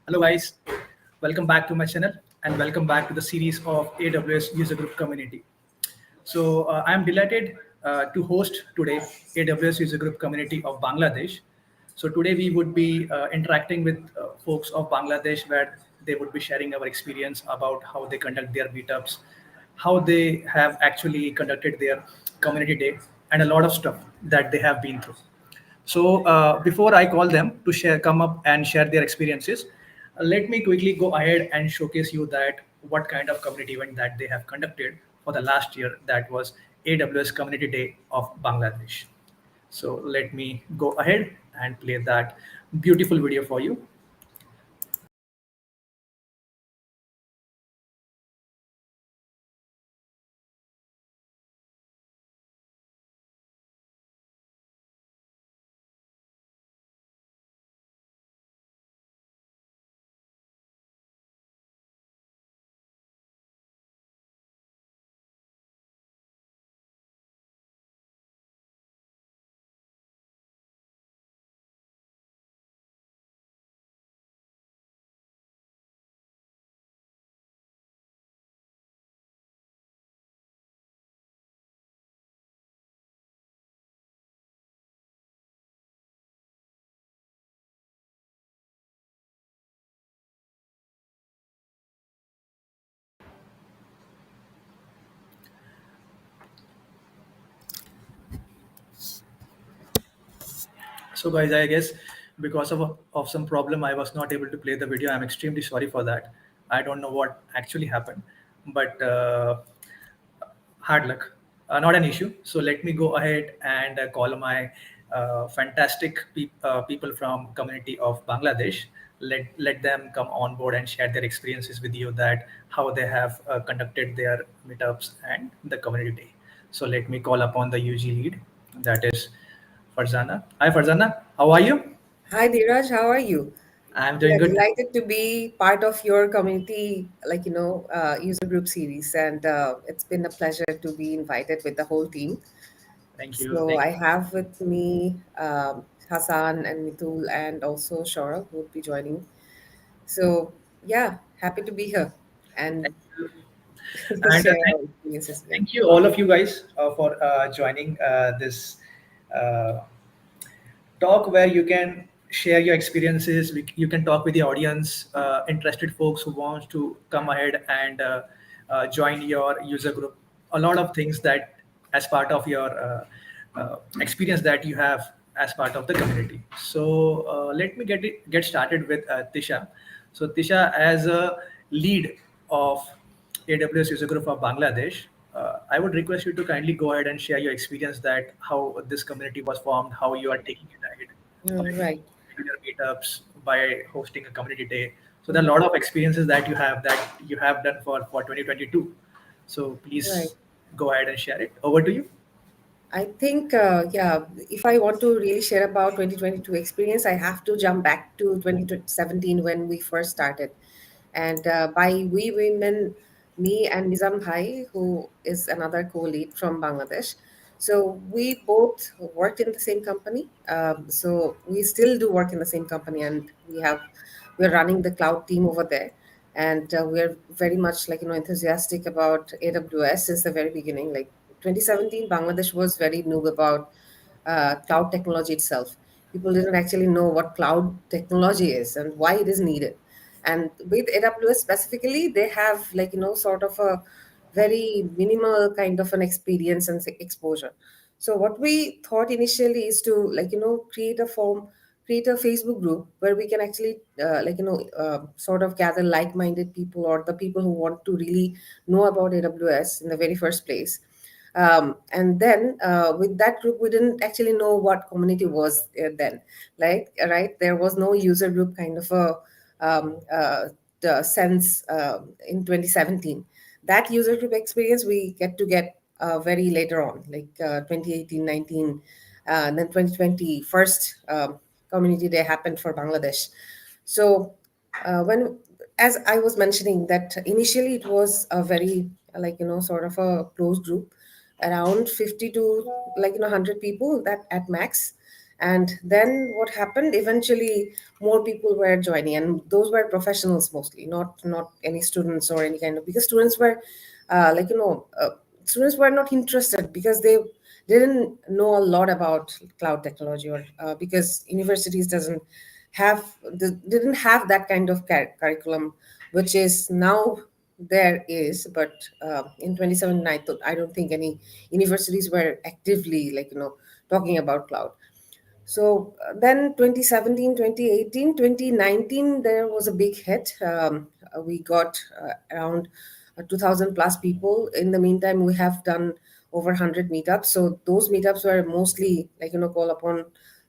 Hello guys, welcome back to my channel and welcome back to the series of AWS User Group Community. So I'm delighted to host today AWS User Group Community of Bangladesh. So today we would be interacting with folks of Bangladesh where they would be sharing our experience about how they conduct their meetups, how they have actually conducted their community day, and a lot of stuff that they have been through. So before I call them to come up and share their experiences, let me quickly go ahead and showcase you that what kind of community event that they have conducted for the last year. That was AWS Community Day of Bangladesh. So let me go ahead and play that beautiful video for you. So guys, I guess because of some problem, I was not able to play the video. I'm extremely sorry for that. I don't know what actually happened, but hard luck, not an issue. So let me go ahead and call my fantastic people from community of Bangladesh. Let them come on board and share their experiences with you that how they have conducted their meetups and the community day. So let me call upon the UG lead, that is Farzana. Hi Farzana, how are you? Hi, Dheeraj, how are you? I'm We doing are good. delighted to be part of your community, user group series, and it's been a pleasure to be invited with the whole team. Thank you. So Thank I have with me Hasan and Mitul, and also Shora who would be joining. So yeah, happy to be here and you. And share our experiences. Yeah. thank you all of you guys for joining this uh, talk where you can share your experiences. You can talk with the audience, interested folks who want to come ahead and join your user group. A lot of things that as part of your experience that you have as part of the community. So let me get started with Tisha. So Tisha, as a lead of AWS User Group of Bangladesh, I would request you to kindly go ahead and share your experience that how this community was formed, how you are taking it ahead by Right. doing your meetups, by hosting a community day. So there are a lot of experiences that you have done for 2022. So Right. please go ahead and share it. Over to you. I think, yeah, if I want to really share about 2022 experience, I have to jump back to 2017 when we first started. And by we women, me and Nizam Bhai, who is another co-lead from Bangladesh. So we both worked in the same company. So we still do work in the same company, and we're running the cloud team over there. And we're very much enthusiastic about AWS since the very beginning. Like 2017, Bangladesh was very new about cloud technology itself. People didn't actually know what cloud technology is and why it is needed. And with AWS specifically, they have sort of a very minimal kind of an experience and exposure. So what we thought initially is to create a Facebook group where we can actually sort of gather like-minded people or the people who want to really know about AWS in the very first place. And then with that group, we didn't actually know what community was then. Like, right, there was no user group kind of a the sense in 2017. That user group experience we get very later on, like 2018, 19, and then 2020, first community day happened for Bangladesh. So when, as I was mentioning, that initially it was a very sort of a closed group, around 50 to 100 people that at max. And then what happened? Eventually, more people were joining, and those were professionals mostly, not any students or any kind of, because students were students were not interested because they didn't know a lot about cloud technology, or because universities didn't have that kind of curriculum, which is now there is. But in 2017, I don't think any universities were actively talking about cloud. So then 2017, 2018, 2019, there was a big hit. We got around 2,000 plus people. In the meantime, we have done over 100 meetups. So those meetups were mostly call upon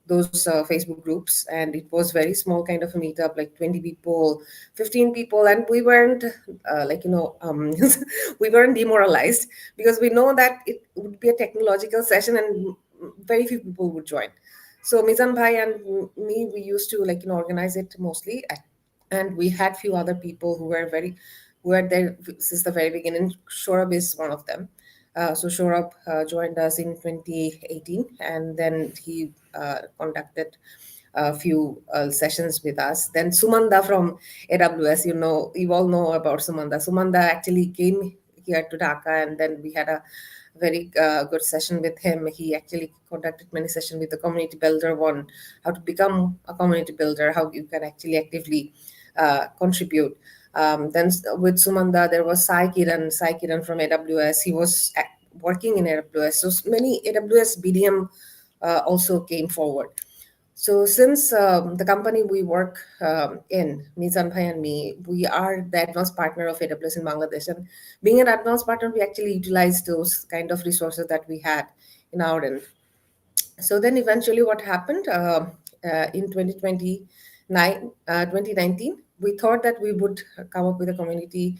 those Facebook groups. And it was very small kind of a meetup, like 20 people, 15 people. And we weren't we weren't demoralized, because we know that it would be a technological session and very few people would join. So Mizan Bhai and me, we used to organize it mostly, and we had few other people who were there since the very beginning. Shorab is one of them. So Shorab joined us in 2018, and then he conducted a few sessions with us. Then Sumanda from AWS, you all know about Sumanda. Sumanda actually came here to Dhaka, and then we had a very good session with him. He actually conducted many sessions with the community builder one, how to become a community builder, how you can actually actively contribute. With Sumanda, there was Sai Kiran from AWS. He was working in AWS. So many AWS BDM also came forward. So since the company we work in, Mizan Bhai and me, we are the advanced partner of AWS in Bangladesh. And being an advanced partner, we actually utilize those kind of resources that we had in our end. So then eventually what happened in 2019, we thought that we would come up with a community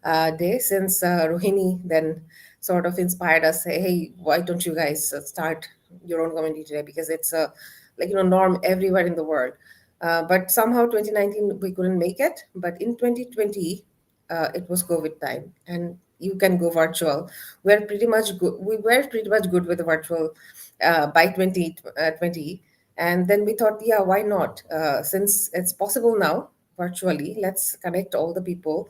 day, since Rohini then sort of inspired us, say, hey, why don't you guys start your own community day? Because it's a norm everywhere in the world. But somehow 2019 we couldn't make it. But in 2020, it was COVID time, and you can go virtual. We're pretty much good. We were pretty much good with the virtual by 2020. And then we thought, yeah, why not? Since it's possible now virtually, let's connect all the people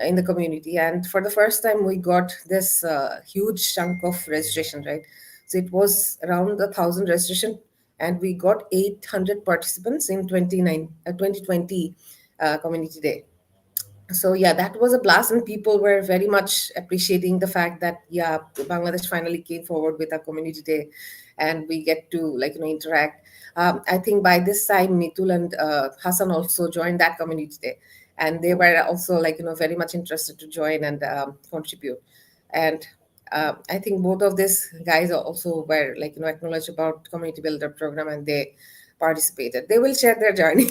in the community. And for the first time, we got this huge chunk of registration, right? So it was around 1,000 registration, and we got 800 participants in 2020 community day. So yeah, that was a blast, and people were very much appreciating the fact that, yeah, Bangladesh finally came forward with a community day, and we get to interact. I think by this time Mitul and Hasan also joined that community day, and they were also very much interested to join and contribute. And I think both of these guys also were acknowledged about community builder program, and they participated. They will share their journey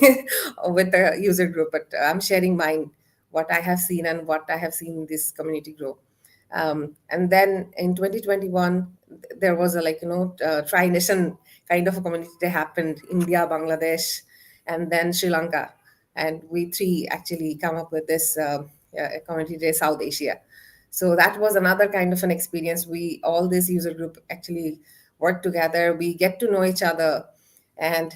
with the user group, but I'm sharing mine, what I have seen and what I have seen this community grow. And then in 2021, there was a tri-nation kind of a community that happened: India, Bangladesh, and then Sri Lanka. And we three actually come up with this community day, South Asia. So that was another kind of an experience. We all this user group actually work together. We get to know each other. And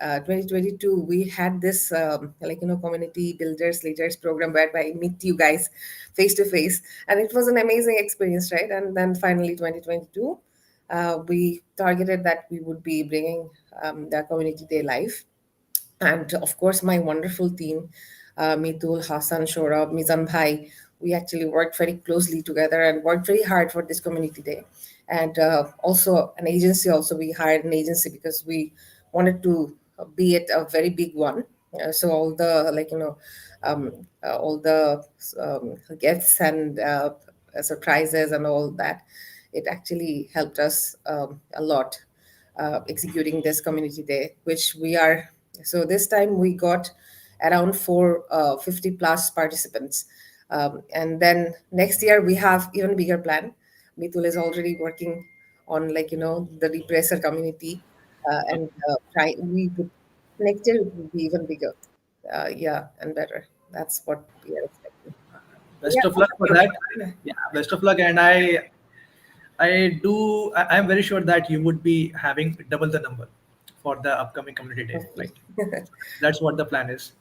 2022 we had this community builders leaders program, whereby I meet you guys face to face, and it was an amazing experience, right? And then finally 2022 we targeted that we would be bringing the community day live. And of course my wonderful team, Mitul, Hasan, Shorab, Mizan Bhai, we actually worked very closely together and worked very hard for this community day. And also an agency, also we hired an agency because we wanted to be it a very big one. So all the all the gifts and surprises and all that, it actually helped us a lot executing this community day, which we are. So this time we got around 450 plus participants. And then next year we have even bigger plan. Mitul is already working on the repressor community, and try we would next year it will be even bigger, yeah, and better. That's what we are expecting. Best Yeah. of luck for that. Yeah, best of luck. And I'm very sure that you would be having double the number for the upcoming community day, Hopefully. right? That's what the plan is.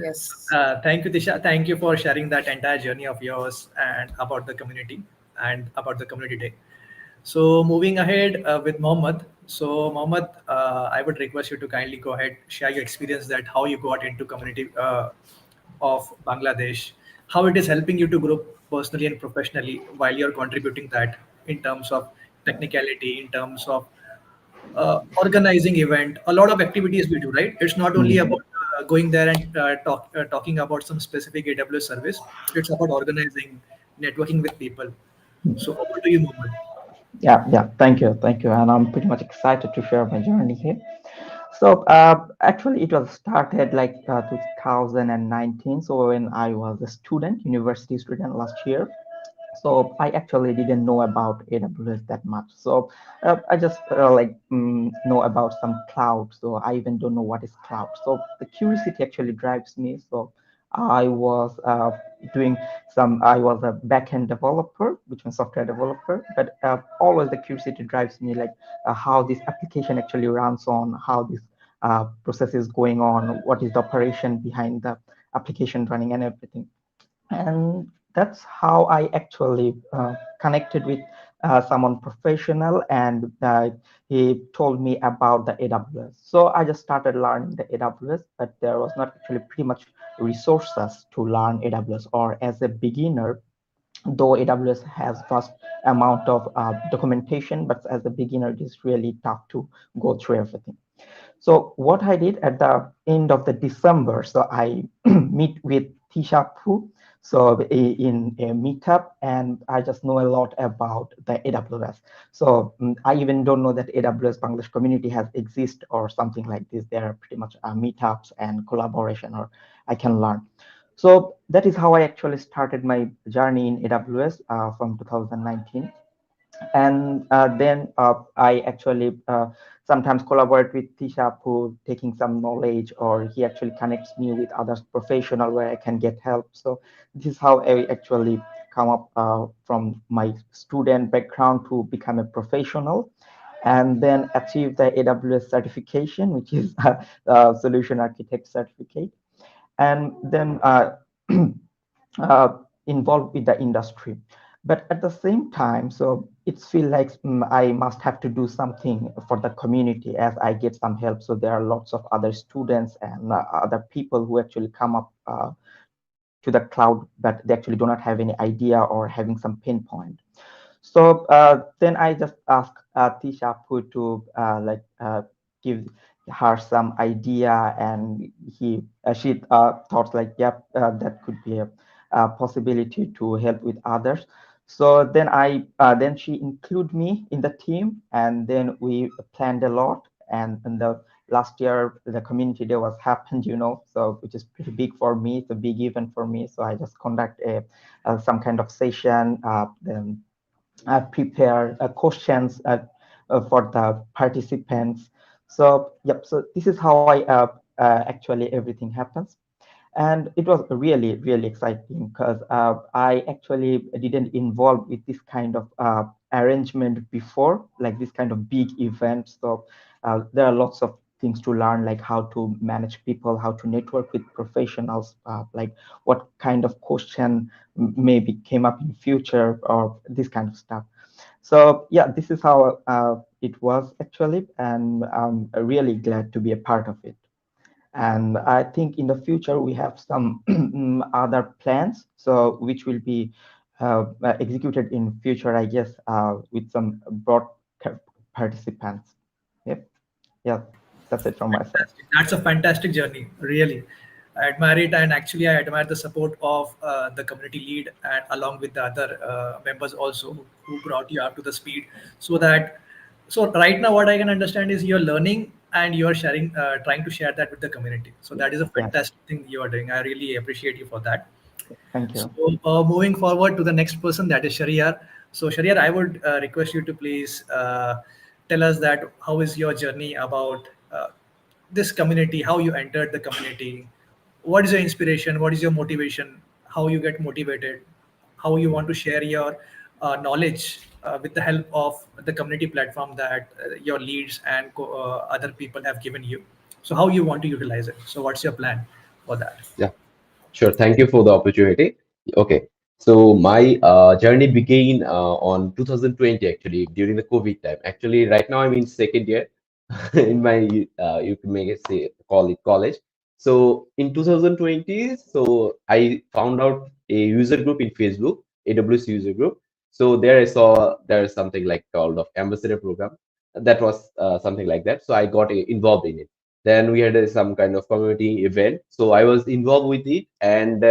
Yes. Thank you, Tisha. Thank you for sharing that entire journey of yours and about the community and about the community day. So moving ahead with Mohammad. So Mohammad, I would request you to kindly go ahead, share your experience that how you got into community of Bangladesh, how it is helping you to grow personally and professionally while you're contributing that in terms of technicality, in terms of organizing event, a lot of activities we do, right? It's not only Mhm. about going there and talking about some specific AWS service. It's about organizing, networking with people. So over to you, Mohammed. Yeah, yeah. Thank you. And I'm pretty much excited to share my journey here. So actually, it was started like 2019. So when I was a student, university student last year. So I actually didn't know about AWS that much. So I just know about some cloud. So I even don't know what is cloud. So the curiosity actually drives me. So I was doing I was a backend developer, which means software developer, but always the curiosity drives me, like how this application actually runs on, how this process is going on, what is the operation behind the application running and everything. And that's how I actually connected with someone professional, and he told me about the AWS. So I just started learning the AWS, but there was not actually pretty much resources to learn AWS, or as a beginner, though AWS has vast amount of documentation, but as a beginner, it is really tough to go through everything. So what I did at the end of the December, so I meet with TISHA, so in a meetup, and I just know a lot about the AWS. So I even don't know that AWS Bangladesh community has exist or something like this. There are pretty much meetups and collaboration, or I can learn. So that is how I actually started my journey in AWS from 2019. And then I actually sometimes collaborate with Tisha, who taking some knowledge, or he actually connects me with other professional where I can get help. So this is how I actually come up from my student background to become a professional, and then achieve the AWS certification, which is a solution architect certificate, and then uh, involved with the industry. But at the same time, so it feels like I must have to do something for the community as I get some help. So there are lots of other students and other people who actually come up to the cloud, but they actually do not have any idea or having some pain point. So then I just asked Tisha to give her some idea, and she thought like, yep, that could be a possibility to help with others. So then then she included me in the team, and then we planned a lot. And in the last year, the community day was happened, so which is pretty big for me. It's a big event for me. So I just conduct some kind of session. Then prepare questions for the participants. So, yep, so this is how actually everything happens. And it was really, really exciting because I actually didn't involve with this kind of arrangement before, like this kind of big event. So there are lots of things to learn, like how to manage people, how to network with professionals, like what kind of question maybe came up in future, or this kind of stuff. So yeah, this is how it was actually, and I'm really glad to be a part of it. And I think in the future we have some other plans, so which will be executed in future, I guess, with some broad participants. Yep. Yeah, that's it from my side. Fantastic. That's a fantastic journey, really. I admire it, and actually, I admire the support of the community lead and along with the other members also who brought you up to the speed. So that, so right now, what I can understand is you're learning and you're sharing, trying to share that with the community. So that is a Yes, fantastic thing you are doing. I really appreciate you for that. thank So you. moving forward to the next person, that is Shahriyar. So Shahriyar, I would request you to please tell us that how is your journey about this community, how you entered the community, what is your inspiration, what is your motivation, how you get motivated, how you want to share your knowledge with the help of the community platform that your leads and other people have given you. So how you want to utilize it? So what's your plan for that? Yeah, sure. Thank you for the opportunity. Okay. So my journey began on 2020, actually, during the COVID time. Actually, right now I'm in second year in my, you can make it say, call it college. So in 2020, so I found out a user group in Facebook, AWS User Group. So there I saw there is something like called of ambassador program. That was something like that. So I got involved in it. Then we had some kind of community event. So I was involved with it, and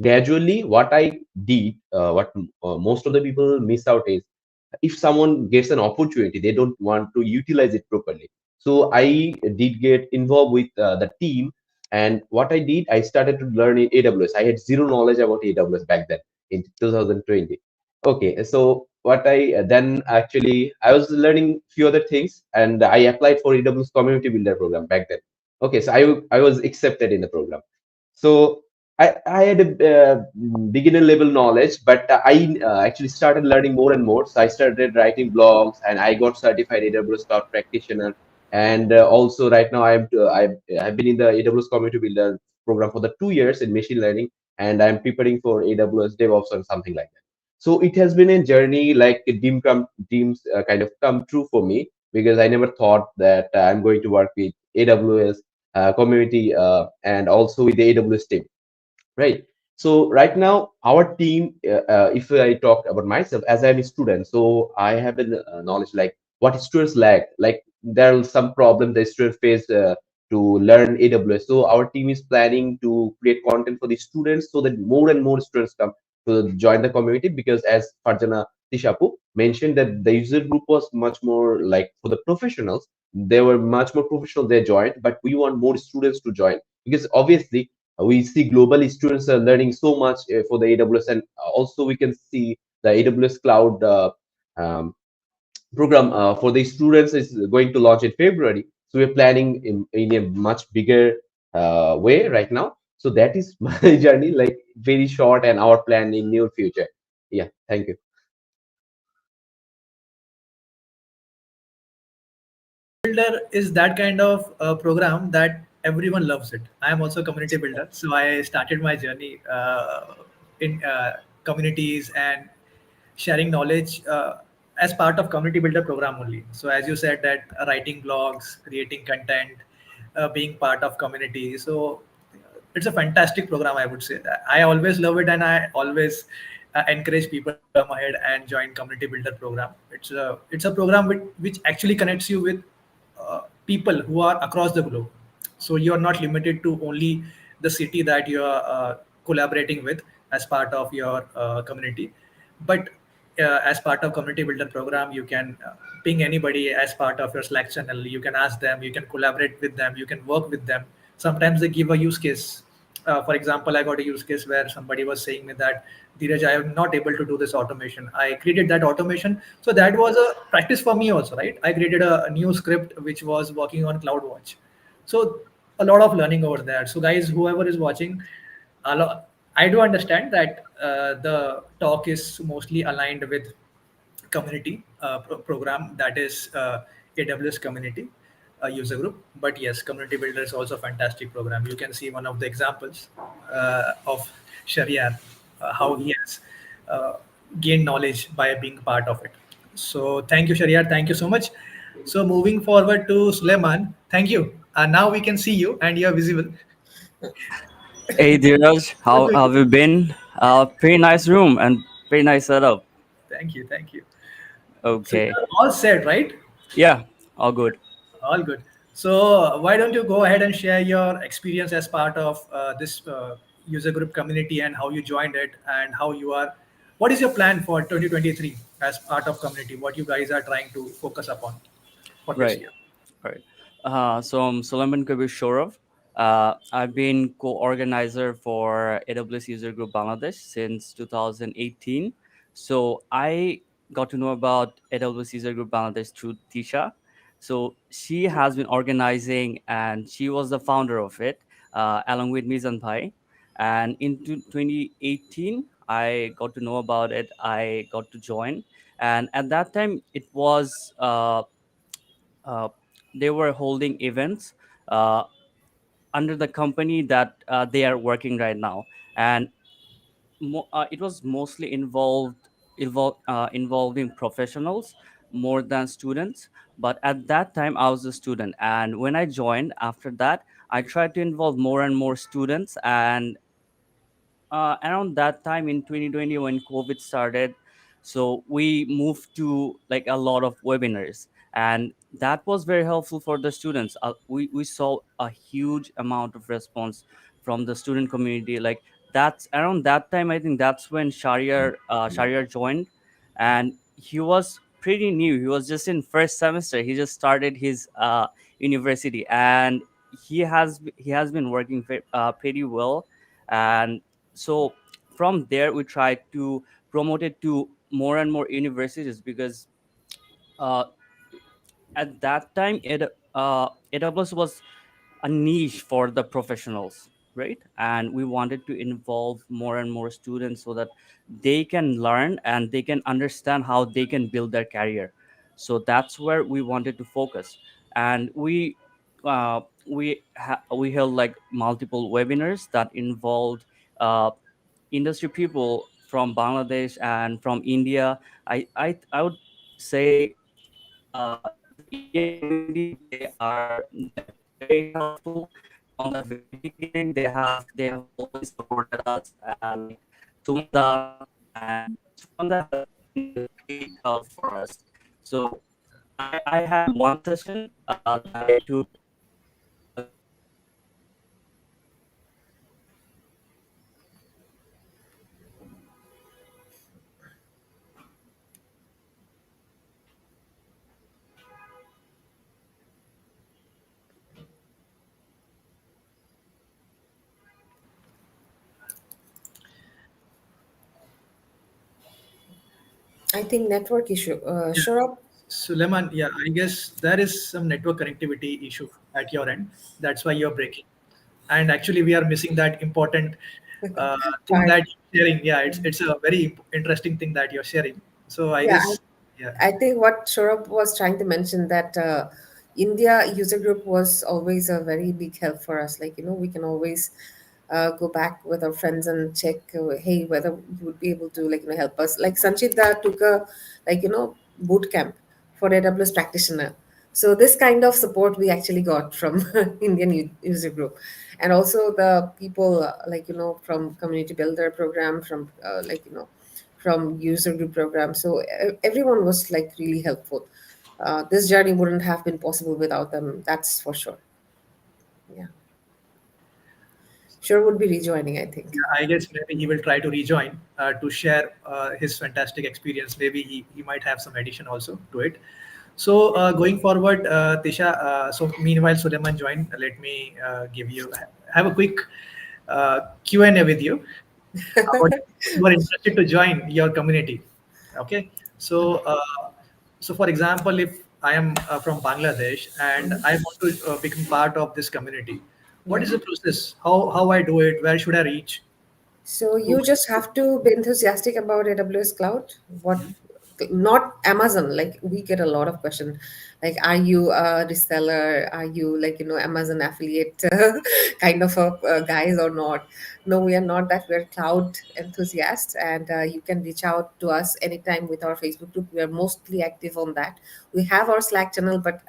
gradually, what I did, what most of the people miss out is, if someone gets an opportunity, they don't want to utilize it properly. So I did get involved with the team, and what I did, I started to learn in AWS. I had zero knowledge about AWS back then in 2020. Okay, so what I then actually, I was learning few other things, and I applied for AWS Community Builder program back then. Okay, so I was accepted in the program. So I had a beginner level knowledge, but I actually started learning more and more. So I started writing blogs, and I got certified AWS Cloud Practitioner. And also, right now, I've been in the AWS Community Builder program for the 2 years in machine learning, and I'm preparing for AWS DevOps or something like that. So it has been a journey, like dreams kind of come true for me, because I never thought that I'm going to work with AWS community and also with the AWS team, right? So right now our team, if I talk about myself, as I'm a student, so I have a knowledge like what students lack. Like there are some problems the students face to learn AWS. So our team is planning to create content for the students, so that more and more students come to join the community. Because as Farjana Tishapu mentioned, that the user group was much more like for the professionals. They were much more professional, they joined, but we want more students to join, because obviously we see globally students are learning so much for the AWS, and also we can see the AWS cloud um, program for the students is going to launch in February. So we're planning in a much bigger way right now. So that is my journey, like very short, and our plan in near future. Yeah, thank you. Builder is that kind of program that everyone loves it. I am also a community builder, so I started my journey in communities and sharing knowledge as part of community builder program only. So as you said, that writing blogs, creating content, being part of community. So it's a fantastic program, I would say. I always love it, and I always encourage people to come ahead and join community builder program. It's a program which actually connects you with people who are across the globe. So you are not limited to only the city that you are collaborating with as part of your community, but as part of community builder program, you can ping anybody as part of your Slack channel. You can ask them, you can collaborate with them, you can work with them. Sometimes they give a use case. For example, I got a use case where somebody was saying me that, Dheeraj, I am not able to do this automation. I created that automation. So that was a practice for me also, right? I created a new script which was working on CloudWatch. So a lot of learning over there. So guys, whoever is watching, I do understand that the talk is mostly aligned with community program, that is AWS community user group. But yes, community builder is also a fantastic program. You can see one of the examples of Shahriyar, how he has uh, gained knowledge by being part of it. So thank you, Shahriyar. Thank you so much. So moving forward to Suleiman, thank you. Now we can see you and you're visible. Hey Dheeraj, What how do have you? you been? Pretty nice room and pretty nice setup. Thank you, thank you. So Okay, you're all set, right? yeah, all good. All good. So why don't you go ahead and share your experience as part of this user group community and how you joined it and how you are. What is your plan for 2023 as part of community? What you guys are trying to focus upon for this Right, year? right. So I'm Solaiman Kabir Shorov. I've been co-organizer for AWS User Group Bangladesh since 2018. So I got to know about AWS User Group Bangladesh through TISHA. So she has been organizing, and she was the founder of it, along with Mizan Bhai. And in 2018, I got to know about it. I got to join, and at that time it was uh, they were holding events uh, under the company that they are working right now, and it was mostly involving professionals more than students. But at that time I was a student, and when I joined after that, I tried to involve more and more students. And around that time in 2020, when COVID started, so we moved to like a lot of webinars, and that was very helpful for the students. We saw a huge amount of response from the student community. Like, that's around that time, I think that's when Shahriyar joined, and he was pretty new. He was just in first semester. He just started his university, and he has been working pretty well. And so from there we try to promote it to more and more universities, because uh, at that time AWS was a niche for the professionals, right? And we wanted to involve more and more students so that they can learn and they can understand how they can build their career. So that's where we wanted to focus. And we held like multiple webinars that involved uh, industry people from Bangladesh and from India. I would say the Indian community, they are like very helpful from the very beginning. They have always supported us, and like Sumanda and Sumanda has been a great help for us. So I had one session that I took I think network issue. Sure. Suleiman, yeah, I guess there is some network connectivity issue at your end. That's why you're breaking. And actually, we are missing that important thing Part. that you're sharing. Yeah, it's a very interesting thing that you're sharing. So I Yeah, guess, yeah, I think what Shurab was trying to mention, that India user group was always a very big help for us. Like, we can always go back with our friends and check, hey, whether you would be able to, like, help us. Like Sanchita took a, like, boot camp for AWS practitioner. So this kind of support we actually got from Indian user group. And also the people, like, from community builder program, from from user group program. So everyone was like really helpful. This journey wouldn't have been possible without them. That's for sure. Yeah, sure would be rejoining, I think. yeah, I guess maybe he will try to rejoin to share his fantastic experience. Maybe he might have some addition also to it. So going forward, Tisha, so meanwhile Suleiman joined, let me give you, have a quick Q&A with you. What you are interested to join your community. Okay, so so for example, if I am from Bangladesh and I want to become part of this community, what Yeah. is the process? How I do it? Where should I reach? So Who? you just have to be enthusiastic about AWS Cloud. What, not Amazon. Like, we get a lot of questions, like, are you a reseller? Are you, like, Amazon affiliate kind of guys or not? No, we are not that. We're cloud enthusiasts, and you can reach out to us anytime with our Facebook group. We are mostly active on that. We have our Slack channel, but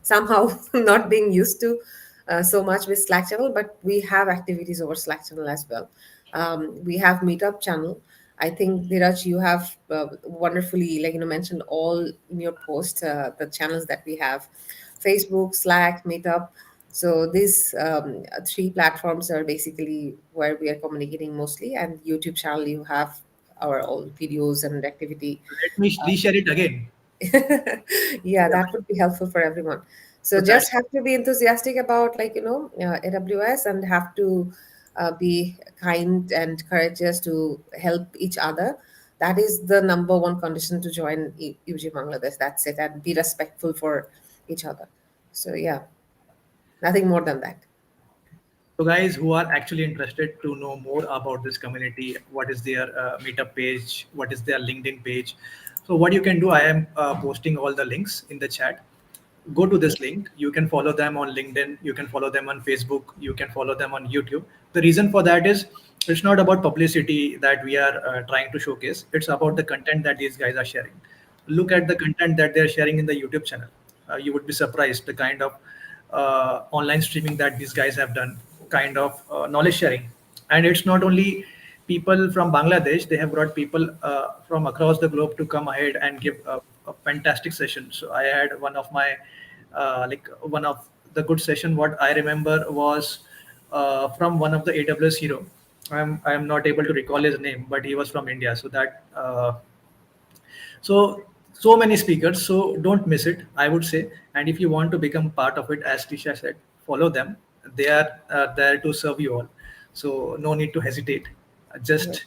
somehow not being used to so much with Slack channel, but we have activities over Slack channel as well. We have Meetup channel. I think Dheeraj, you have wonderfully, like, mentioned all in your post, the channels that we have: Facebook, Slack, Meetup. So these three platforms are basically where we are communicating mostly. And YouTube channel, you have our all videos and activity. Let me reshare it again. Yeah, Yeah, that would be helpful for everyone. So so just have to be enthusiastic about, like, AWS, and have to be kind and courageous to help each other. That is the number one condition to join UG Bangladesh. That's it. And be respectful for each other. So yeah, nothing more than that. So, guys who are actually interested to know more about this community, what is their meetup page, what is their LinkedIn page. So, what you can do, I am posting all the links in the chat. Go to this link. You can follow them on LinkedIn, you can follow them on Facebook, you can follow them on YouTube. The reason for that is it's not about publicity that we are trying to showcase, it's about the content that these guys are sharing. Look at the content that they're sharing in the YouTube channel. You would be surprised the kind of online streaming that these guys have done, kind of knowledge sharing. And it's not only people from Bangladesh, they have brought people from across the globe to come ahead and give a fantastic session. So I had one of my one of the good session. What I remember was from one of the AWS hero. I'm not able to recall his name, but he was from India. So that so many speakers. So don't miss it, I would say. And if you want to become part of it, as Tisha said, follow them. They are there to serve you all. So no need to hesitate. Yeah. Just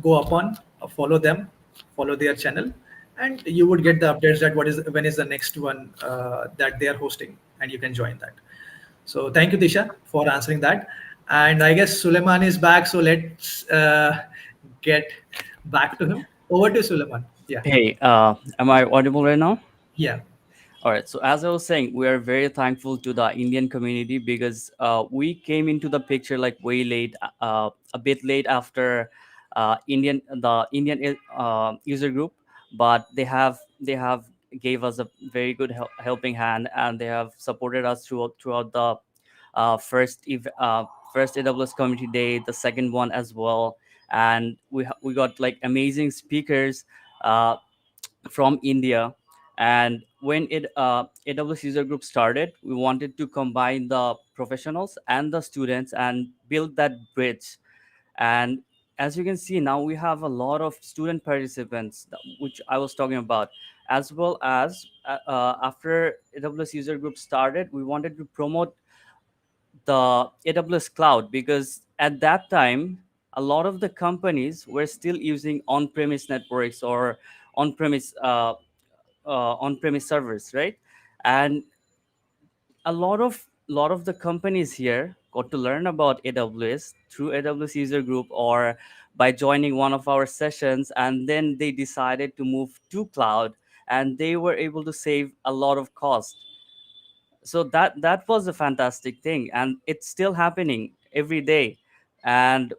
go upon, follow them, follow their channel, and you would get the updates that what is when is the next one that they are hosting, and you can join that. So thank you, Tisha, for answering that. And I guess Suleiman is back. So let's get back to him. Over to Suleiman. Yeah. Hey, am I audible right now? Yeah. All right. So as I was saying, we are very thankful to the Indian community because we came into the picture like way late, a bit late after the Indian user group, but they have gave us a very good helping hand, and they have supported us throughout the first AWS Community Day, the second one as well, and we got like amazing speakers. From India. And when AWS User Group started, we wanted to combine the professionals and the students and build that bridge. And as you can see now, we have a lot of student participants, which I was talking about, as well as after AWS User Group started, we wanted to promote the AWS cloud because at that time, a lot of the companies were still using on-premise networks or on-premise on-premise servers, right? And a lot of the companies here got to learn about AWS through AWS User Group or by joining one of our sessions, and then they decided to move to cloud, and they were able to save a lot of cost. So that was a fantastic thing, and it's still happening every day. And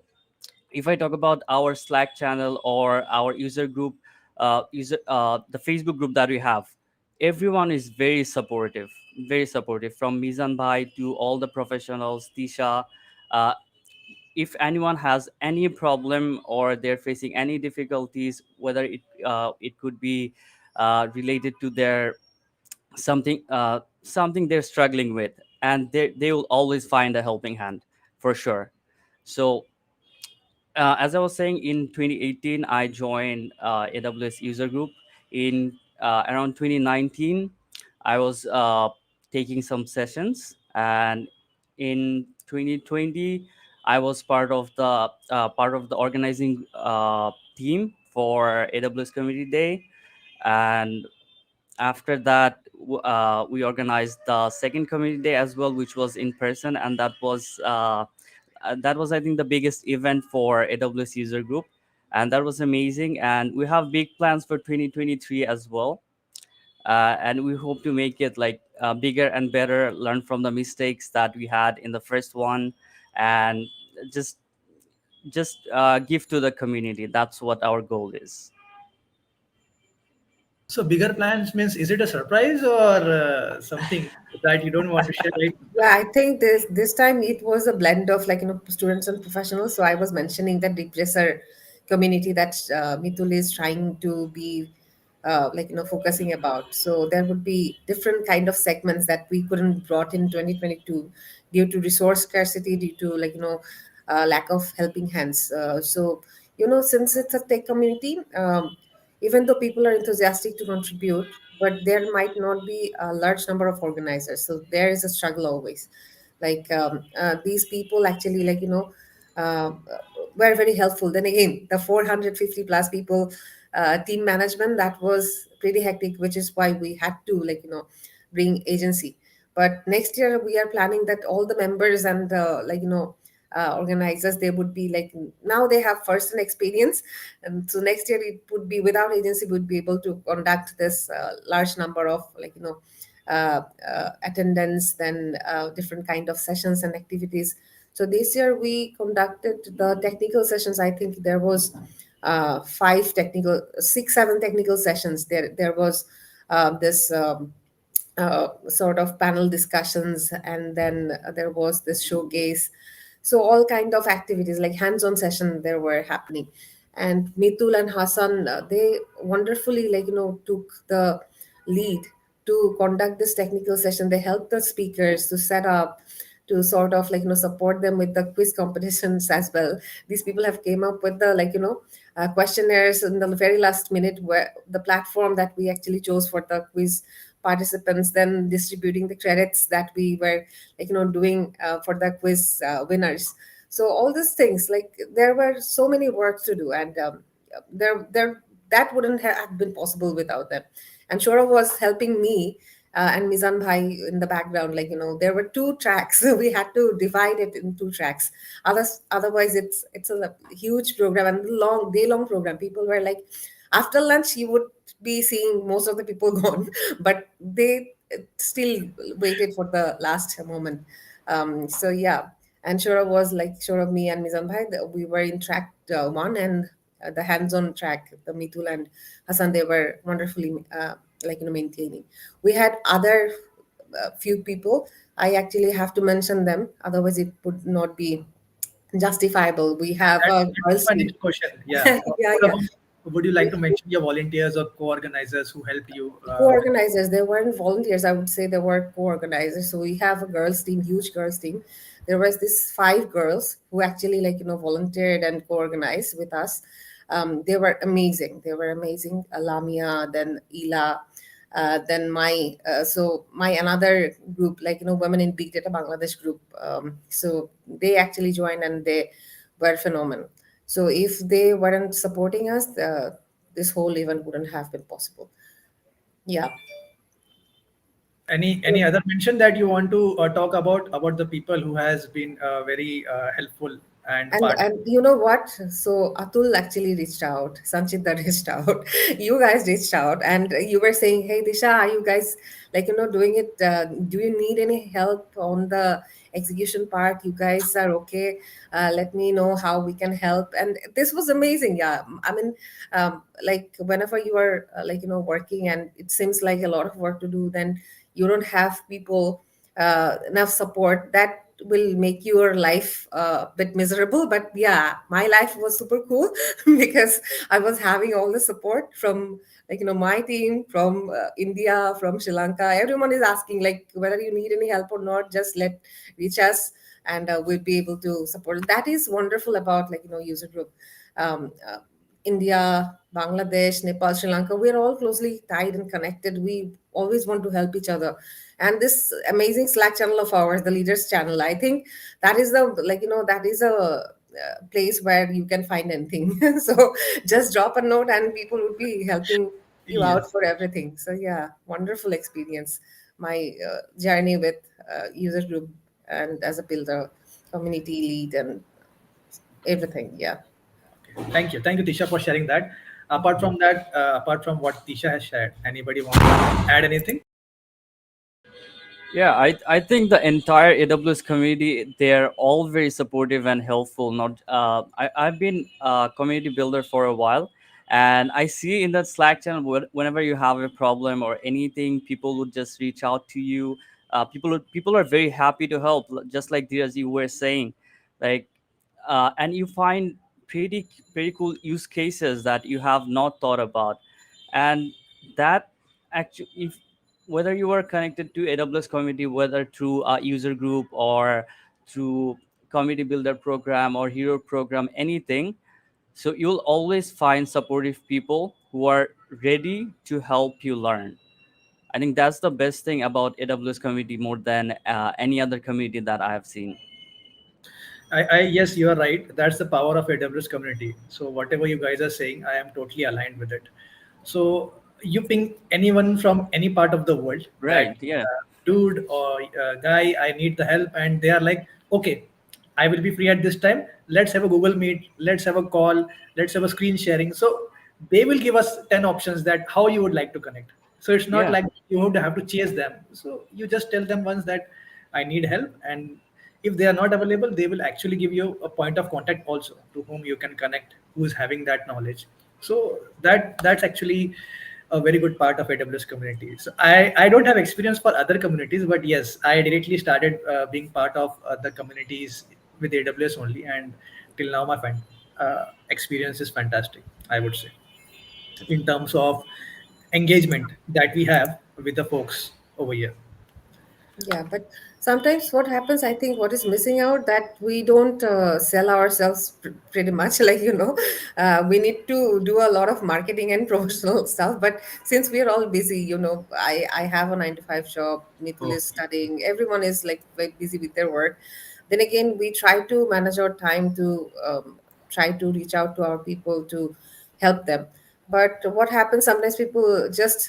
if I talk about our Slack channel or our user group, the Facebook group that we have, everyone is very supportive from Mizanur to all the professionals, Tisha. Uh, if anyone has any problem or they're facing any difficulties, whether it could be related to their something they're struggling with, and they will always find a helping hand for sure. So as I was saying, in 2018, I joined AWS User Group. In around 2019, I was taking some sessions, and in 2020, I was part of the organizing team for AWS Community Day, and after that we organized the second community day as well, which was in person, and that was I think the biggest event for AWS User Group, and that was amazing. And we have big plans for 2023 as well, and we hope to make it like bigger and better, learn from the mistakes that we had in the first one, and just give to the community. That's what our goal is. So bigger plans means, is it a surprise or something that you don't want to share right now? Yeah, I think this time it was a blend of students and professionals. So I was mentioning that repressor community that Mitul is trying to be focusing about. So there would be different kind of segments that we couldn't brought in 2022 due to resource scarcity, due to lack of helping hands. Since it's a tech community, even though people are enthusiastic to contribute, but there might not be a large number of organizers, so there is a struggle always. These people actually uh, were very helpful. Then again, the 450 plus people, team management, that was pretty hectic, which is why we had to bring agency. But next year we are planning that all the members and organizers, they would be like, now they have first-hand experience, and so next year it would be without agency, would be able to conduct this large number of attendance, then different kind of sessions and activities. So this year we conducted the technical sessions. I think there was six, seven technical sessions. There was this sort of panel discussions, and then there was this showcase. So all kind of activities like hands-on session there were happening. And Mitul and Hasan, they wonderfully took the lead to conduct this technical session. They helped the speakers to set up, to sort of support them with the quiz competitions as well. These people have came up with the questionnaires in the very last minute, where the platform that we actually chose for the quiz participants, then distributing the credits that we were doing for the quiz winners. So all these things, like there were so many work to do, and there that wouldn't have been possible without them. And Shora was helping me and Mizan Bhai in the background. There were two tracks. We had to divide it in two tracks. Otherwise, it's a huge program and day long program. People were like, after lunch, you would be seeing most of the people gone, but they still waited for the last moment. So yeah, and Shora was like Shora, me and Mizan Bhai. We were in track one, and the hands-on track, the Mitul and Hasan, they were wonderfully maintaining. We had other few people. I actually have to mention them, otherwise it would not be justifiable. We have That's a girls my team. next question. Yeah. Yeah, What yeah. about, would you like to mention your volunteers or co-organizers who helped you? Co-organizers, they weren't volunteers, I would say they were co-organizers. So we have a girls team, huge girls team. There was this five girls who actually volunteered and co-organized with us. They were amazing. They were amazing. Lamia, then Ila, then my another group, Women in Big Data Bangladesh group. So they actually joined, and they were phenomenal. So if they weren't supporting us, this whole event wouldn't have been possible. Yeah. Any other mention that you want to talk about the people who has been very helpful and part? And you know what? So Atul actually reached out, Sanchita reached out, you guys reached out, and you were saying, "Hey Disha, are you guys doing it? Do you need any help on the execution part? You guys are okay? Let me know how we can help." And this was amazing. Yeah, I mean, whenever you are working, and it seems like a lot of work to do, then you don't have people enough support, that will make your life a bit miserable. But yeah, my life was super cool because I was having all the support from my team, from India, from Sri Lanka. Everyone is asking whether you need any help or not, just reach us, and we'll be able to support. That is wonderful about user group. India, Bangladesh, Nepal, Sri Lanka, we're all closely tied and connected. We always want to help each other. And this amazing Slack channel of ours, the leaders channel, I think that is that is a place where you can find anything. So just drop a note and people would be helping you out Yes. for everything. So yeah, wonderful experience. My journey with user group, and as a builder, community lead, and everything. Yeah. Thank you, Tisha, for sharing that. Apart from that, apart from what Tisha has shared, anybody want to add anything? Yeah, I think the entire AWS community, they're all very supportive and helpful. Not I've been a community builder for a while, and I see in that Slack channel, whenever you have a problem or anything, people would just reach out to you. People are very happy to help, just like as you were saying, like, and you find pretty cool use cases that you have not thought about, and that actually, if whether you are connected to AWS community, whether through a user group or through community builder program or hero program, anything, so you'll always find supportive people who are ready to help you learn. I think that's the best thing about AWS community more than any other community that I have seen. Yes, you are right. That's the power of AWS community. So whatever you guys are saying, I am totally aligned with it. So you ping anyone from any part of the world that Right, yeah. dude or guy, I need the help, and they are like, okay, I will be free at this time. Let's have a Google Meet. Let's have a call. Let's have a screen sharing. So they will give us 10 options that how you would like to connect. So it's not Yeah. like you have to chase them. So you just tell them once that I need help, and if they are not available, they will actually give you a point of contact also to whom you can connect, who is having that knowledge. So that's actually a very good part of AWS community. So I don't have experience for other communities, but yes, I directly started being part of the communities with AWS only, and till now my experience is fantastic, I would say, in terms of engagement that we have with the folks over here. Yeah, but sometimes what happens, I think what is missing out that we don't sell ourselves pretty much. Like, we need to do a lot of marketing and promotional stuff. But since we are all busy, I have a 9 to 5 job, Mitul Oh, is studying, everyone is like very busy with their work. Then again, we try to manage our time to try to reach out to our people to help them. But what happens sometimes people just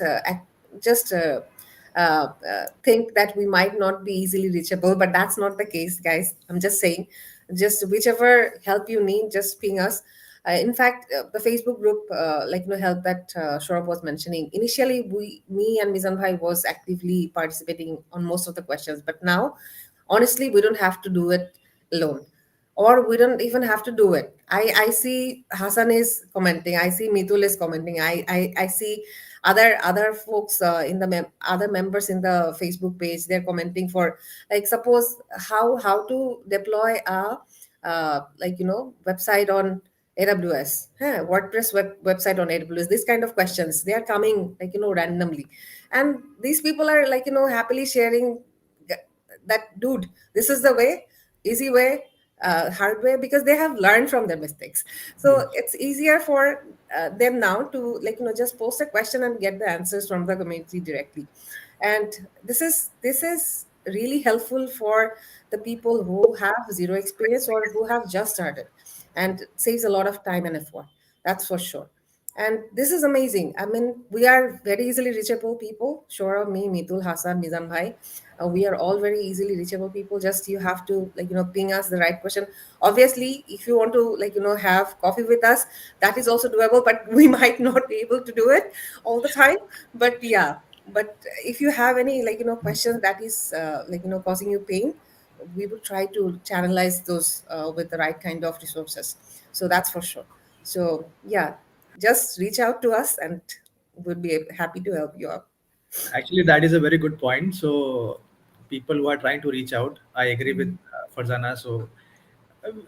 think that we might not be easily reachable, but that's not the case, guys. I'm just saying, just whichever help you need, just ping us. In fact, the Facebook group, help that Shorab was mentioning. Initially, me and Mizan Bhai was actively participating on most of the questions, but now, honestly, we don't have to do it alone, or we don't even have to do it. I see Hasan is commenting. I see Mitul is commenting. I see other folks in the other members in the Facebook page. They're commenting for, like, suppose how to deploy a website on AWS, WordPress website on AWS. This kind of questions they are coming, randomly, and these people are, happily sharing that, dude, this is the way, easy way, hard way, because they have learned from their mistakes. So yes. it's easier for them now to, just post a question and get the answers from the community directly. And this is really helpful for the people who have zero experience or who have just started, and saves a lot of time and effort, that's for sure. And this is amazing. I mean, we are very easily reachable people. Sure, me, Mitul, Hasan, Mizan Bhai, we are all very easily reachable people. Just you have to, ping us the right question. Obviously, if you want to, have coffee with us, that is also doable, but we might not be able to do it all the time. But yeah, but if you have any, questions that is causing you pain, we will try to channelize those with the right kind of resources. So that's for sure. So yeah, just reach out to us and we'll be happy to help you out. Actually, that is a very good point. So, people who are trying to reach out, I agree with Farzana. So,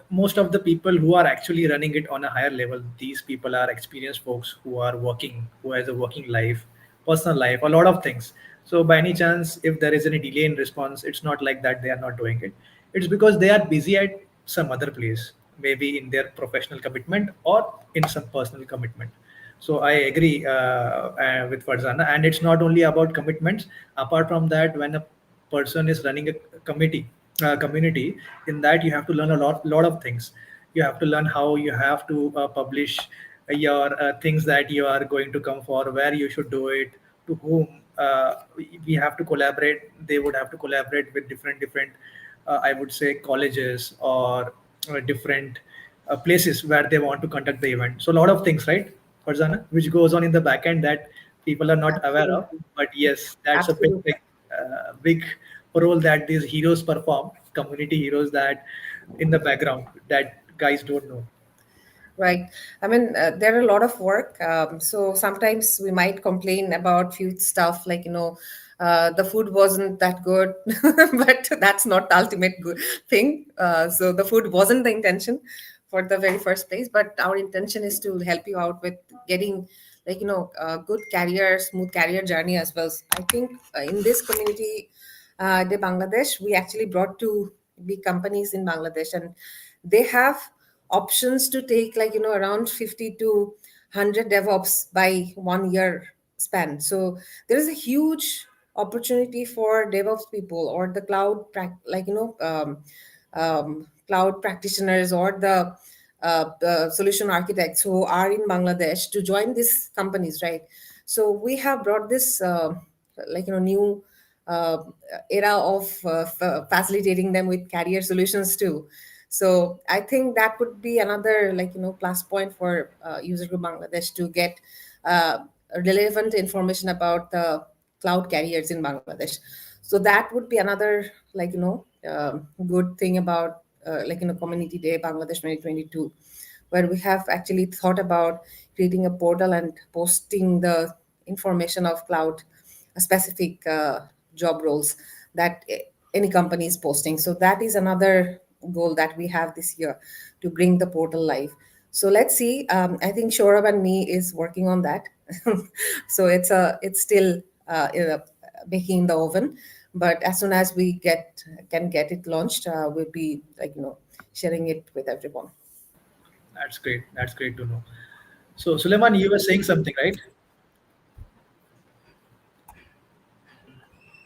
most of the people who are actually running it on a higher level, these people are experienced folks who are working, who has a working life, personal life, a lot of things. So, by any chance, if there is any delay in response, it's not like that they are not doing it. It's because they are busy at some other place, maybe in their professional commitment or in some personal commitment. So I agree with Farzana, and it's not only about commitments. Apart from that, when a person is running a community, in that you have to learn a lot of things. You have to learn how you have to publish your things that you are going to come for, where you should do it, to whom we have to collaborate. They would have to collaborate with different I would say colleges or different places where they want to conduct the event. So a lot of things, right, Farzana, which goes on in the back end that people are not aware of. Absolutely. But yes, that's a Absolutely. big role that these heroes perform, community heroes that in the background that guys don't know. Right. I mean, there are a lot of work. So sometimes we might complain about few stuff like, the food wasn't that good, but that's not the ultimate good thing. So the food wasn't the intention for the very first place, but our intention is to help you out with getting, a good career, smooth career journey as well. I think in this community, the Bangladesh, we actually brought two big companies in Bangladesh, and they have options to take, around 50 to 100 DevOps by 1 year span. So there is a huge opportunity for DevOps people or the cloud practitioners or the solution architects who are in Bangladesh to join these companies, right? So we have brought this new uh, era of facilitating them with career solutions too. So I think that would be another, plus point for User Group Bangladesh to get uh, relevant information about the cloud carriers in Bangladesh. So that would be another, good thing about Community Day Bangladesh 2022, where we have actually thought about creating a portal and posting the information of cloud specific job roles that any company is posting. So that is another goal that we have this year, to bring the portal live. So let's see. I think Shorab and me is working on that. So it's still baking in the oven, but as soon as we can get it launched, we'll be sharing it with everyone. That's great. That's great to know. So, Suleiman, you were saying something, right?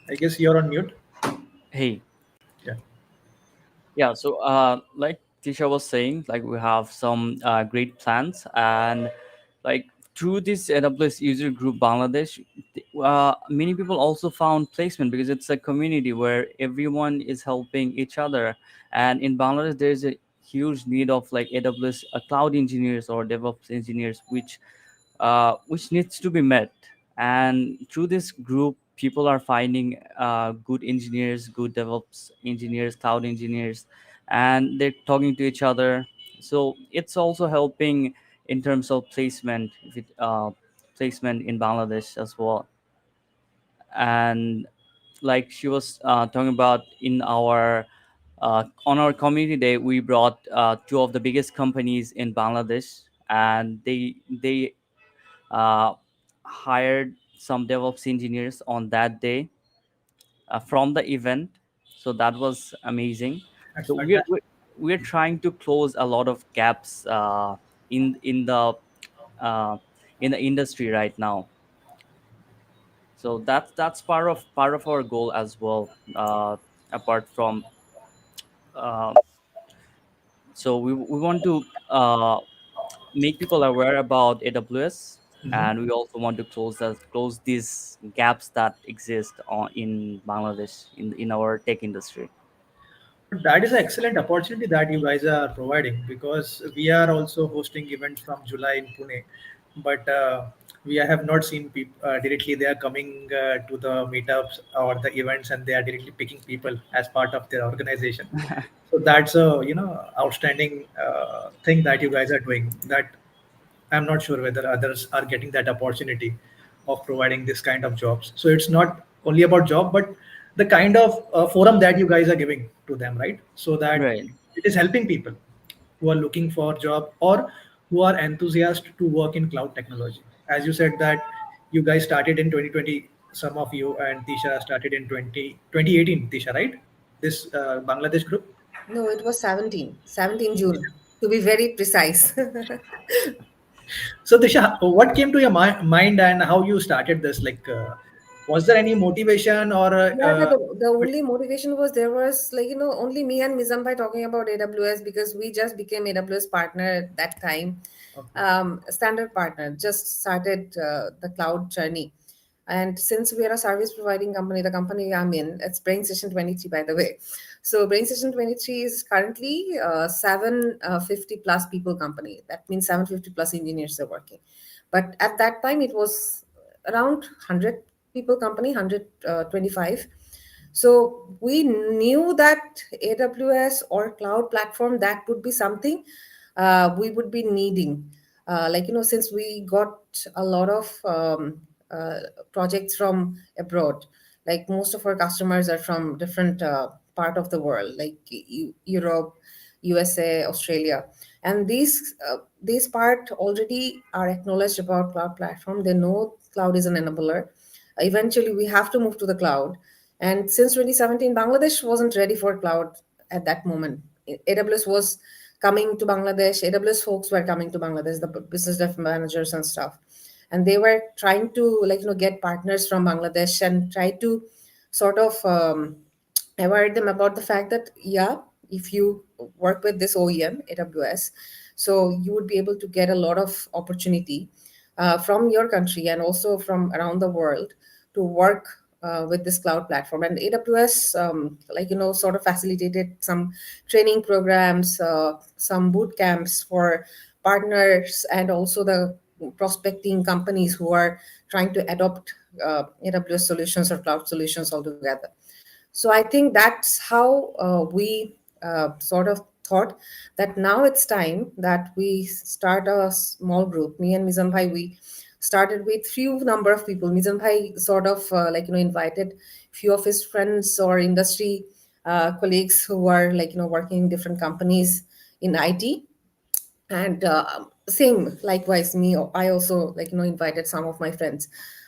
I guess you're on mute. Hey, Yeah. yeah. So, like Tisha was saying, like we have some great plans, and like through this AWS User Group Bangladesh, many people also found placement because it's a community where everyone is helping each other. And in Bangladesh, there's a huge need of like AWS cloud engineers or DevOps engineers, which needs to be met. And through this group, people are finding good engineers, good DevOps engineers, cloud engineers, and they're talking to each other. So it's also helping in terms of placement, if it, placement in Bangladesh as well. And like she was talking about in our on our community day, we brought two of the biggest companies in Bangladesh, and they uh, hired some DevOps engineers on that day from the event. So that was amazing. That's So fantastic. we're trying to close a lot of gaps in the uh, in the industry right now. So that's part of our goal as well. Apart from uh, so we want to make people aware about AWS, Mhm. and we also want to close these gaps that exist in Bangladesh in our tech industry. But that is an excellent opportunity that you guys are providing, because we are also hosting events from July in Pune, but we have not seen people directly. They are coming to the meetups or the events, and they are directly picking people as part of their organization. So that's a outstanding thing that you guys are doing. That I'm not sure whether others are getting that opportunity of providing this kind of jobs. So it's not only about job, but the kind of forum that you guys are giving to them, right? So that Right. it is helping people who are looking for job or who are enthusiastic to work in cloud technology. As you said that you guys started in 2020, some of you, and Tisha started in 2018. Tisha, right? This Bangladesh group. No, it was 17 June, to be very precise. So, Disha, what came to your mind and how you started this? Like, was there any motivation or? Yeah, the only motivation was, there was, only me and Mizan by talking about AWS, because we just became AWS partner at that time. Okay. Standard partner, just started the cloud journey. And since we are a service providing company, the company I'm in, it's Brain Station 23, by the way. So Brain Station 23 is currently 750 plus people company. That means 750 plus engineers are working. But at that time, it was around 100 people company, 125. So we knew that AWS or cloud platform, that would be something we would be needing. Since we got a lot of uh, projects from abroad, like most of our customers are from different part of the world, like Europe, USA, Australia, and these part already are acknowledged about cloud platform. They know cloud is an enabler. Eventually, we have to move to the cloud. And since 2017, Bangladesh wasn't ready for cloud at that moment. AWS was coming to Bangladesh. AWS folks were coming to Bangladesh, the business dev managers and stuff, and they were trying to get partners from Bangladesh and try to sort of aware them about the fact that, yeah, if you work with this OEM AWS, so you would be able to get a lot of opportunity from your country and also from around the world to work with this cloud platform. And AWS, sort of facilitated some training programs, some boot camps for partners, and also the prospecting companies who are trying to adopt AWS solutions or cloud solutions altogether. So I think that's how we sort of thought that now it's time that we start a small group. Me and Mizan Bhai, we started with few number of people. Mizan Bhai sort of invited few of his friends or industry colleagues who are working in different companies in IT. And same likewise me, I also invited some of my friends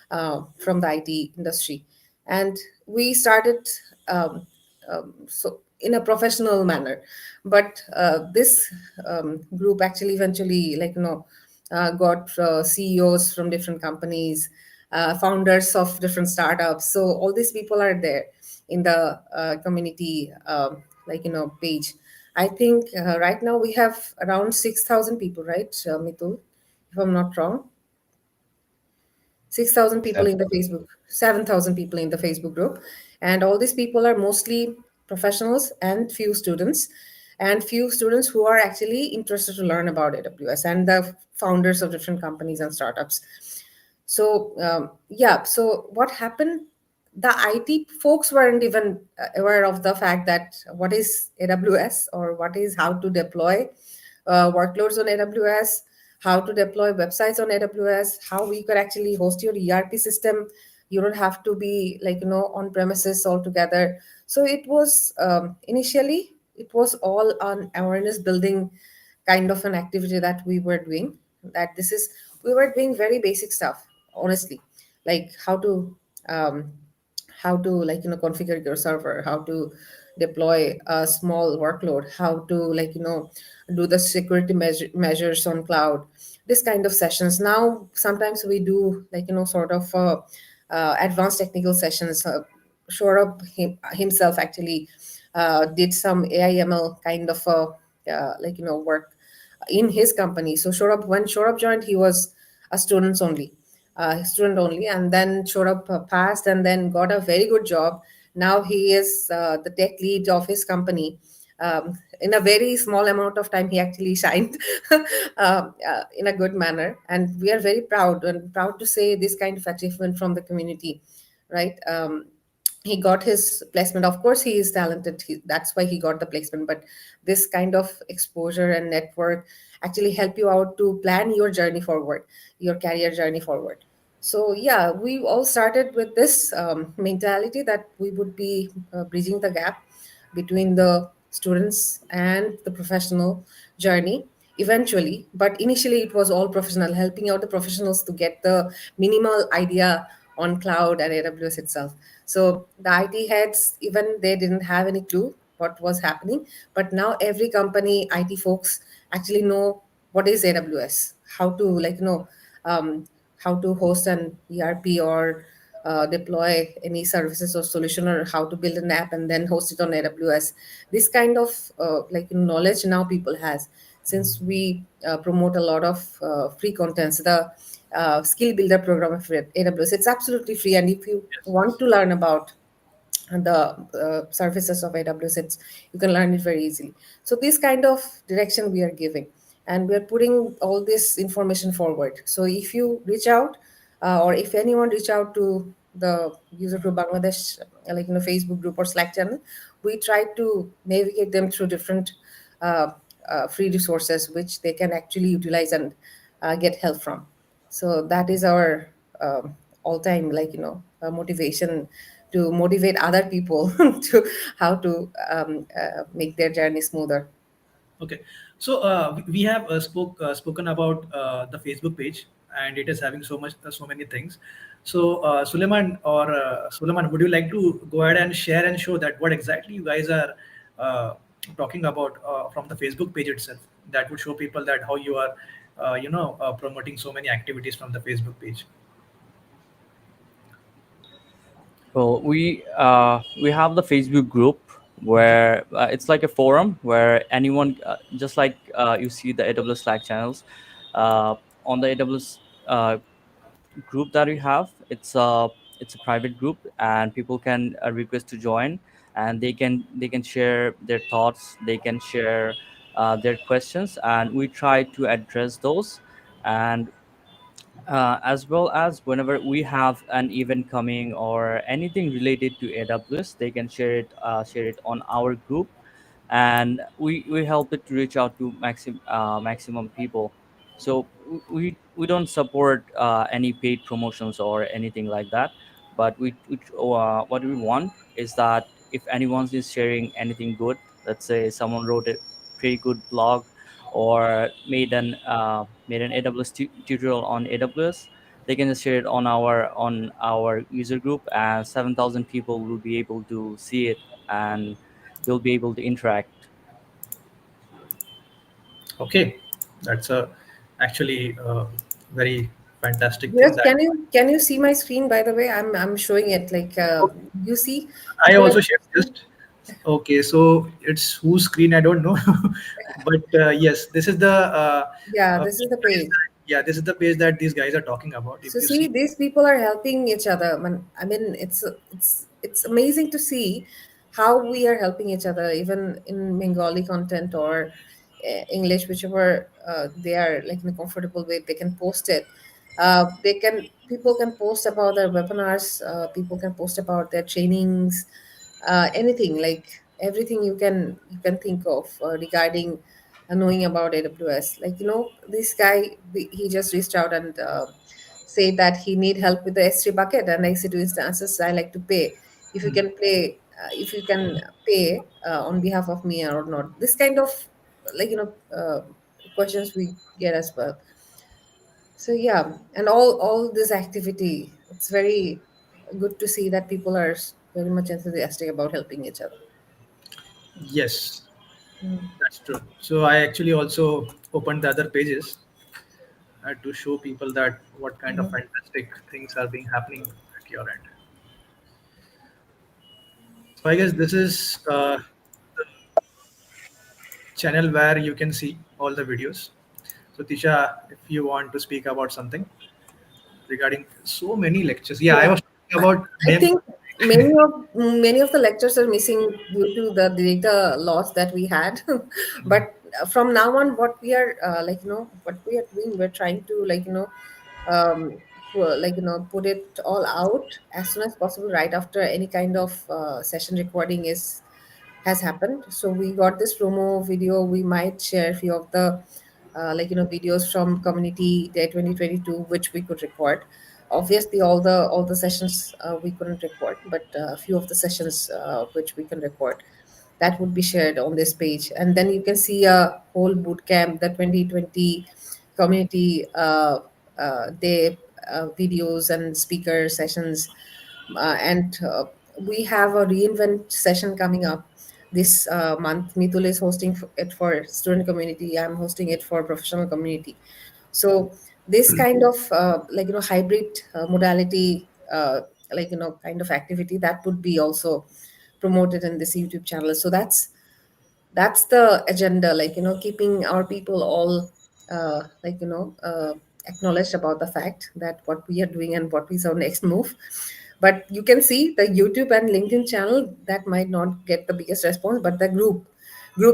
from the IT industry, and we started so in a professional manner. But this group actually eventually got CEOs from different companies, founders of different startups. So all these people are there in the community page. I think right now we have around 6,000 people, right, Mitul? If I'm not wrong. 6,000 people in the Facebook, 7,000 people in the Facebook group. And all these people are mostly professionals and few students who are actually interested to learn about AWS, and the founders of different companies and startups. So so what happened, the IT folks weren't even aware of the fact that what is AWS, or what is how to deploy workloads on AWS, how to deploy websites on AWS, how we could actually host your ERP system. You don't have to be on premises altogether. So it was initially it was all on awareness building kind of an activity that we were doing. That this is We were doing very basic stuff, honestly, like um, how to configure your server, how to deploy a small workload, how to do the security measures on cloud, this kind of sessions. Now sometimes we do sort of advanced technical sessions. Himself actually did some AIML kind of work in his company. So when Shorab joined, he was a student only, and then Shorab passed and then got a very good job. Now he is the tech lead of his company. In a very small amount of time, he actually shined in a good manner, and we are very proud to say this kind of achievement from the community, right? He got his placement. Of course he is talented, that's why he got the placement, but this kind of exposure and network actually help you out to plan your journey forward, your career journey forward. So yeah, we all started with this mentality that we would be bridging the gap between the students and the professional journey eventually. But initially it was all professional, helping out the professionals to get the minimal idea on cloud and AWS itself. So the IT heads, even they didn't have any clue what was happening. But now every company, IT folks actually know what is AWS, how to um, how to host an ERP, or deploy any services or solution, or how to build an app and then host it on AWS. This kind of knowledge now people has, since we promote a lot of free contents. The skill builder program of AWS, it's absolutely free, and if you want to learn about the services of AWS, you can learn it very easily. So this kind of direction we are giving, and we are putting all this information forward. So if you reach out, or if anyone reach out to the User Group Bangladesh, Facebook group or Slack channel, we try to navigate them through different free resources which they can actually utilize and get help from. So that is our all-time motivation, to motivate other people to how to make their journey smoother. Okay, so we have spoken about the Facebook page, and it is having so many things. So Suleiman, would you like to go ahead and share and show that what exactly you guys are uh, talking about from the Facebook page itself? That would show people that how you are, promoting so many activities from the Facebook page. Well, we have the Facebook group where it's like a forum where anyone, just like you see the AWS Slack channels, on the AWS group that we have, it's a private group, and people can request to join, and they can share their thoughts, they can share their questions, and we try to address those. And as well as whenever we have an event coming or anything related to AWS, they can share it on our group, and we help it to reach out to maximum people. So we don't support any paid promotions or anything like that, but what we want is that if anyone is sharing anything good, let's say someone wrote a pretty good blog or made an AWS tutorial on AWS, they can just share it on our user group, and 7,000 people will be able to see it, and they'll be able to interact. Okay, that's a actually very fantastic thing Yes, that can you see my screen, by the way? I'm showing it like you see I people are also shared just. Okay, so it's whose screen I don't know, but yes, this is the yeah, this is the page page. yeah, this is the page that these guys are talking about. So If you see, see, these people are helping each other. I mean, it's amazing to see how we are helping each other, even in Bengali content or English, whichever they are like in a comfortable way. They can post it. People can post about their webinars. People can post about their trainings, anything like everything you can think of regarding knowing about AWS. Like this guy, he just reached out and say that he need help with the S3 bucket and EC2 instances. I like to pay. If you can play, if you can pay on behalf of me or not. This kind of like questions we get as well. So yeah, and all this activity, it's very good to see that people are very much enthusiastic about helping each other. yes, Mm. that's true. So I actually also opened the other pages to show people that what kind of Mhm. fantastic things are being happening at your end. So I guess this is the channel where you can see all the videos. So Tisha, if you want to speak about something regarding so many lectures, yeah, I Yeah, was talking I, about I mem. think many of the lectures are missing due to the data loss that we had. But from now on, what we are what we are doing, we're trying to put it all out as soon as possible, right after any kind of session recording is has happened. So we got this promo video. We might share a few of the videos from community day 2022 which we could record. Obviously all the sessions we couldn't record, but a few of the sessions which we can record, that would be shared on this page. And then you can see a whole boot camp, the 2020 community day videos and speaker sessions. And we have a reinvent session coming up this month. Mitul is hosting it for student community. I'm hosting it for professional community. So this kind of hybrid modality, kind of activity, that would be also promoted in this YouTube channel. So that's the agenda, keeping our people all acknowledged about the fact that what we are doing and what is our next move. But you can see the YouTube and LinkedIn channel that might not get the biggest response, but the group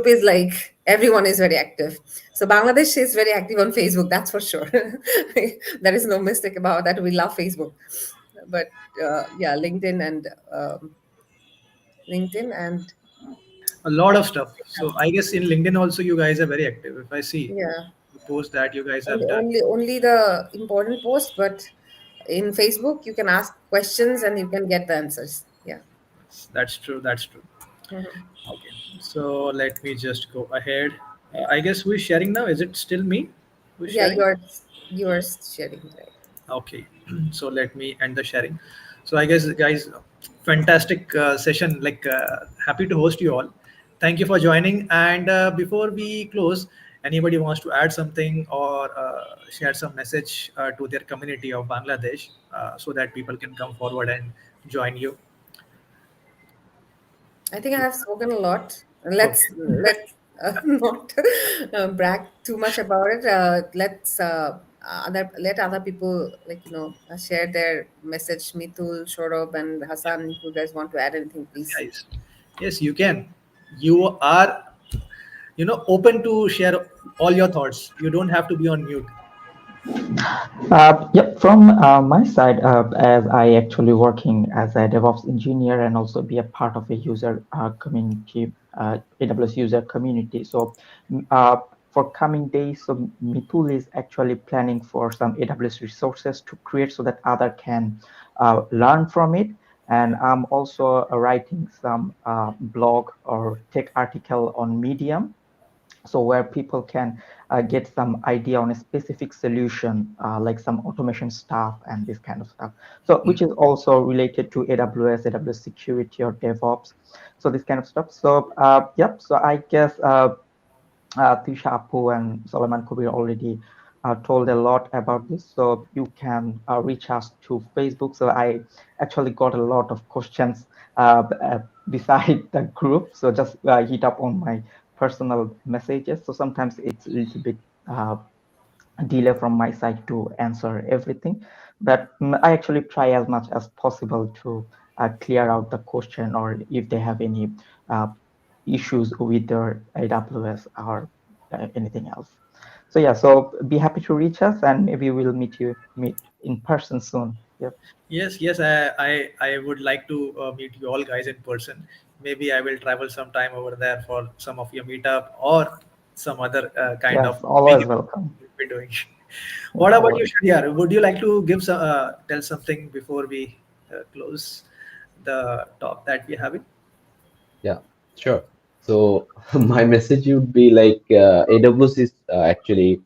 is like everyone is very active. So Bangladesh is very active on Facebook, that's for sure. There is no mistake about that. We love Facebook. But yeah, LinkedIn and A lot of stuff. So I guess in LinkedIn also you guys are very active. If I see yeah, the post that you guys have only done, only only the important post. But in Facebook you can ask questions and you can get the answers. Yeah. that's true. That's true. Mhm. Okay. So let me just go ahead. I guess who is sharing now? Is it still me who's Yeah, sharing? you're sharing, right? Okay. So let me end the sharing. So I guess guys, fantastic session. Like happy to host you all. Thank you for joining. And before we close, anybody wants to add something or share some message to their community of Bangladesh so that people can come forward and join you. I think I have spoken a lot. Okay. Let's not brag too much about it. Let's other people, like, share their message. Mitul, Saurabh, and Hasan, if you guys want to add anything, please. Guys, yes, you can. You are, open to share all your thoughts. You don't have to be on mute. Yep, from my side, as I actually working as a DevOps engineer and also be a part of a user community, AWS user community. So for coming days, so Mitul is actually planning for some AWS resources to create so that other can learn from it. And I'm also writing some blog or tech article on Medium, so where people can get some idea on a specific solution, like some automation stuff and this kind of stuff. So which is also related to AWS security or DevOps. So this kind of stuff. So yep. So I guess TISHA Apu and Solaiman Kabir already told a lot about this. So you can reach us to Facebook. So I actually got a lot of questions beside the group. So just hit up on my personal messages. So sometimes it's a little bit delay from my side to answer everything. But I actually try as much as possible to clear out the question, or if they have any uh, issues with their AWS or anything else. So yeah, so be happy to reach us, and maybe we'll meet in person soon. Yep. Yes, yes, I would like to meet you all guys in person. Maybe I will travel sometime over there for some of your meetup or some other kind Yes, of always meeting welcome. we'll be doing. Yeah, What about you, always. Shahriyar? Would you like to give some tell something before we close the talk that we're having? Yeah, sure. So my message would be like AWS is actually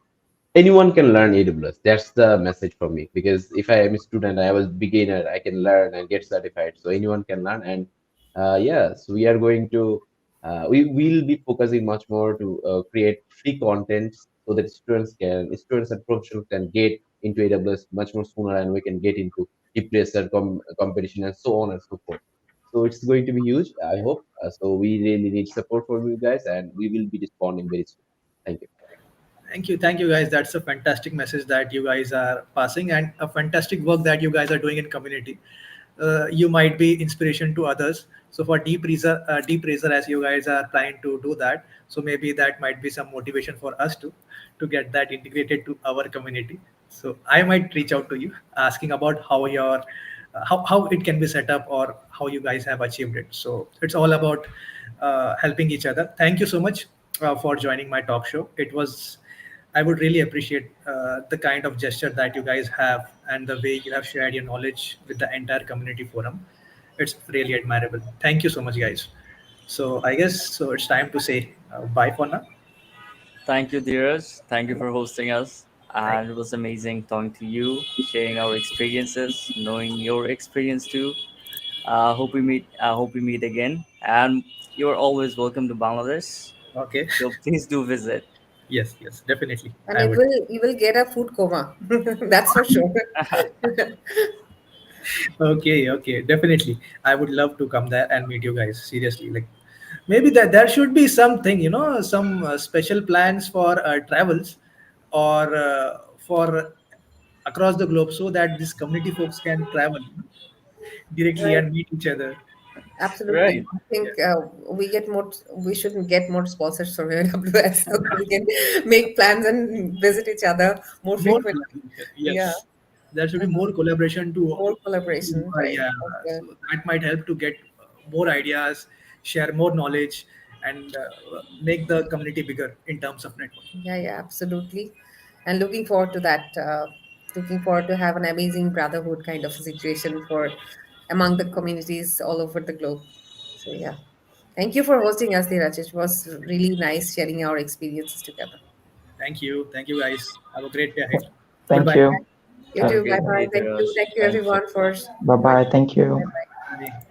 anyone can learn AWS. That's the message for me, because if I am a student, I was beginner, I can learn and get certified. So anyone can learn. And yes, we are going to we will be focusing much more to create free content so that students and professionals can get into AWS much more sooner, and we can get into replacer competition and so on and so forth. So it's going to be huge, I hope. So we really need support from you guys, and we will be responding very soon. Thank you. Thank you, guys. That's a fantastic message that you guys are passing, and a fantastic work that you guys are doing in community. You might be inspiration to others. So for deep razor, as you guys are planning to do that, so maybe that might be some motivation for us to get that integrated to our community. So I might reach out to you asking about how your how it can be set up or how you guys have achieved it. So it's all about helping each other. Thank you so much for joining my talk show. It was I would really appreciate the kind of gesture that you guys have and the way you have shared your knowledge with the entire community forum. It's really admirable. Thank you so much, guys. So I guess so. It's time to say bye for now. Thank you, Dheeraj. Thank you for hosting us. Thank And it was amazing talking to you, sharing our experiences, knowing your experience too. Hope we meet again. And you're always welcome to Bangladesh. you. Okay. So please do visit. Yes, yes, definitely. And I would. you will get a food coma. That's for sure. Okay, okay, definitely. I would love to come there and meet you guys. Seriously, like maybe that there should be something, some special plans for travels or for across the globe so that this community folks can travel directly Right. and meet each other. Absolutely. Right. I think Yes, we shouldn't get more sponsors from AWS so we can make plans and visit each other more more frequently. collaboration. Yeah. Yes, there should be Uh-huh. more collaboration More collaboration, right? yeah. Okay. So that might help to get more ideas, share more knowledge, and make the community bigger in terms of networking. Yeah, yeah, absolutely. And looking forward to that. Looking forward to have an amazing brotherhood kind of situation for among the communities all over the globe. So yeah. Thank you for hosting us, Dheeraj. It was really nice sharing our experiences together. Thank you, guys. Have a great day ahead. Thank Goodbye. you. You Have a too. Yep. Bye great bye. day, Thank you. Dheeraj. Thank you Thank you. everyone for Bye bye. joining. Thank you. Bye bye. Bye.